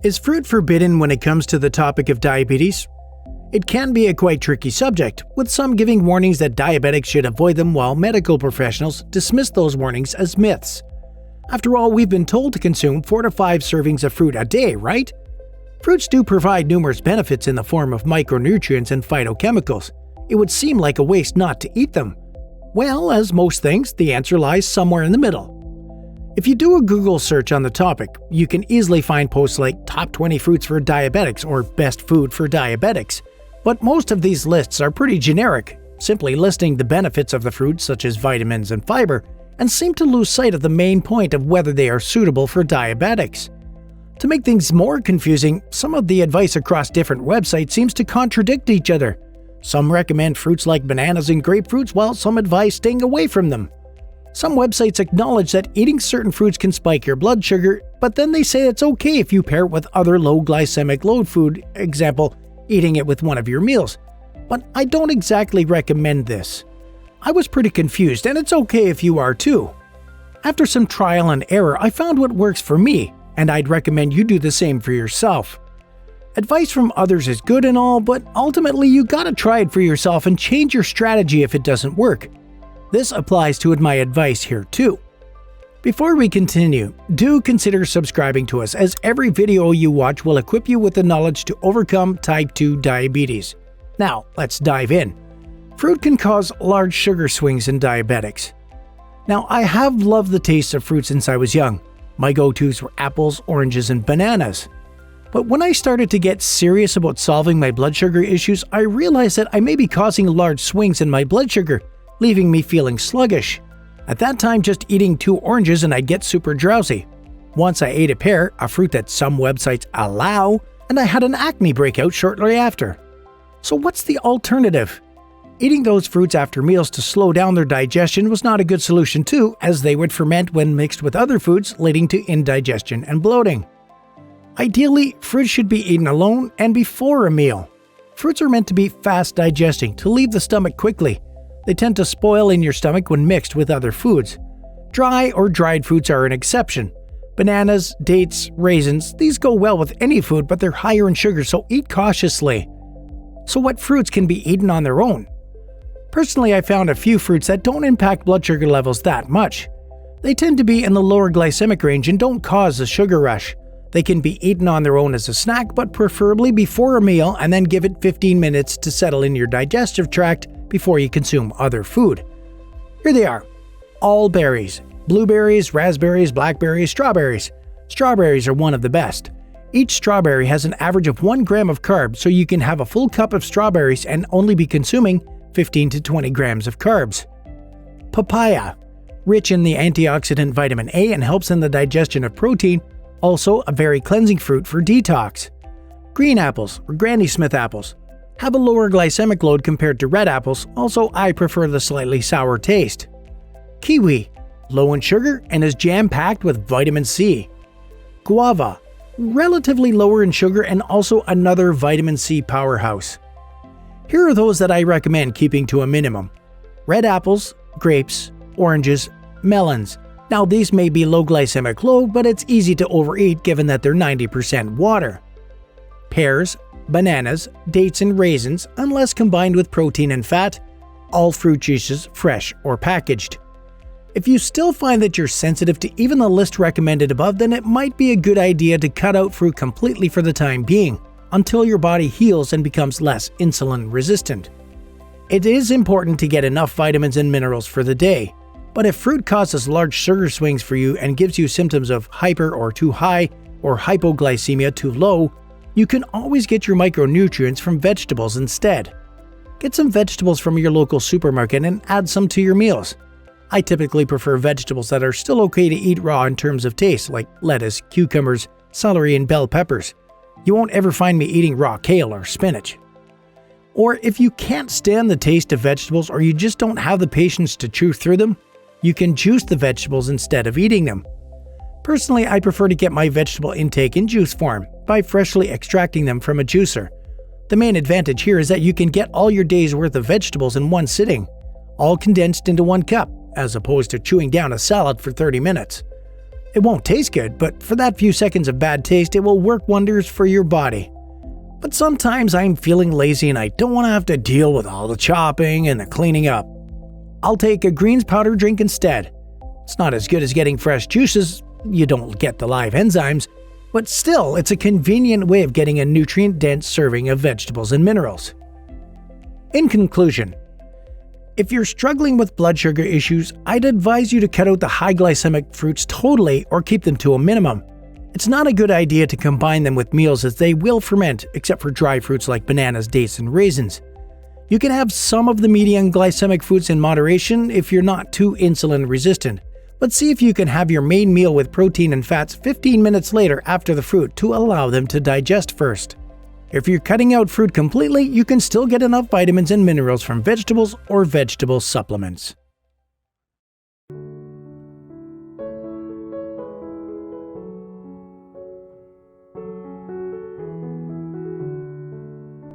Is fruit forbidden when it comes to the topic of diabetes? It can be a quite tricky subject, with some giving warnings that diabetics should avoid them while medical professionals dismiss those warnings as myths. After all, we've been told to consume 4 to 5 servings of fruit a day, right? Fruits do provide numerous benefits in the form of micronutrients and phytochemicals. It would seem like a waste not to eat them. Well, as most things, the answer lies somewhere in the middle. If you do a Google search on the topic, you can easily find posts like Top 20 Fruits for Diabetics or Best Food for Diabetics. But most of these lists are pretty generic, simply listing the benefits of the fruit such as vitamins and fiber, and seem to lose sight of the main point of whether they are suitable for diabetics. To make things more confusing, some of the advice across different websites seems to contradict each other. Some recommend fruits like bananas and grapefruits, while some advise staying away from them. Some websites acknowledge that eating certain fruits can spike your blood sugar, but then they say it's okay if you pair it with other low glycemic load food, example, eating it with one of your meals. But I don't exactly recommend this. I was pretty confused, and it's okay if you are too. After some trial and error, I found what works for me, and I'd recommend you do the same for yourself. Advice from others is good and all, but ultimately you gotta try it for yourself and change your strategy if it doesn't work. This applies to my advice here too. Before we continue, do consider subscribing to us, as every video you watch will equip you with the knowledge to overcome type 2 diabetes. Now, let's dive in. Fruit can cause large sugar swings in diabetics. Now, I have loved the taste of fruit since I was young. My go-tos were apples, oranges, and bananas. But when I started to get serious about solving my blood sugar issues, I realized that I may be causing large swings in my blood sugar, leaving me feeling sluggish. At that time, just eating 2 oranges and I'd get super drowsy. Once I ate a pear, a fruit that some websites allow, and I had an acne breakout shortly after. So what's the alternative? Eating those fruits after meals to slow down their digestion was not a good solution too, as they would ferment when mixed with other foods, leading to indigestion and bloating. Ideally, fruit should be eaten alone and before a meal. Fruits are meant to be fast digesting, to leave the stomach quickly. They tend to spoil in your stomach when mixed with other foods. Dry or dried fruits are an exception. Bananas, dates, raisins, these go well with any food, but they're higher in sugar, so eat cautiously. So what fruits can be eaten on their own? Personally, I found a few fruits that don't impact blood sugar levels that much. They tend to be in the lower glycemic range and don't cause a sugar rush. They can be eaten on their own as a snack, but preferably before a meal, and then give it 15 minutes to settle in your digestive tract before you consume other food. Here they are. All berries: blueberries, raspberries, blackberries, strawberries. Strawberries are one of the best. Each strawberry has an average of 1 gram of carbs, so you can have a full cup of strawberries and only be consuming 15 to 20 grams of carbs. Papaya: rich in the antioxidant vitamin A and helps in the digestion of protein, also a very cleansing fruit for detox. Green apples, or Granny Smith apples, have a lower glycemic load compared to red apples, also I prefer the slightly sour taste. Kiwi: low in sugar and is jam-packed with vitamin C. Guava: relatively lower in sugar and also another vitamin C powerhouse. Here are those that I recommend keeping to a minimum: red apples, grapes, oranges, melons. Now these may be low glycemic load, but it's easy to overeat given that they're 90% water. Pears, bananas, dates, and raisins, unless combined with protein and fat. All fruit juices, fresh or packaged. If you still find that you're sensitive to even the list recommended above, then it might be a good idea to cut out fruit completely for the time being, until your body heals and becomes less insulin resistant. It is important to get enough vitamins and minerals for the day, but if fruit causes large sugar swings for you and gives you symptoms of hyper or too high or hypoglycemia too low, you can always get your micronutrients from vegetables instead. Get some vegetables from your local supermarket and add some to your meals. I typically prefer vegetables that are still okay to eat raw in terms of taste, like lettuce, cucumbers, celery, and bell peppers. You won't ever find me eating raw kale or spinach. Or if you can't stand the taste of vegetables or you just don't have the patience to chew through them, you can juice the vegetables instead of eating them. Personally, I prefer to get my vegetable intake in juice form by freshly extracting them from a juicer. The main advantage here is that you can get all your day's worth of vegetables in one sitting, all condensed into 1 cup, as opposed to chewing down a salad for 30 minutes. It won't taste good, but for that few seconds of bad taste, it will work wonders for your body. But sometimes I'm feeling lazy and I don't want to have to deal with all the chopping and the cleaning up. I'll take a greens powder drink instead. It's not as good as getting fresh juices, you don't get the live enzymes, but still, it's a convenient way of getting a nutrient-dense serving of vegetables and minerals. In conclusion, if you're struggling with blood sugar issues, I'd advise you to cut out the high glycemic fruits totally or keep them to a minimum. It's not a good idea to combine them with meals as they will ferment, except for dry fruits like bananas, dates, and raisins. You can have some of the medium glycemic foods in moderation if you're not too insulin resistant, but see if you can have your main meal with protein and fats 15 minutes later after the fruit to allow them to digest first. If you're cutting out fruit completely, you can still get enough vitamins and minerals from vegetables or vegetable supplements.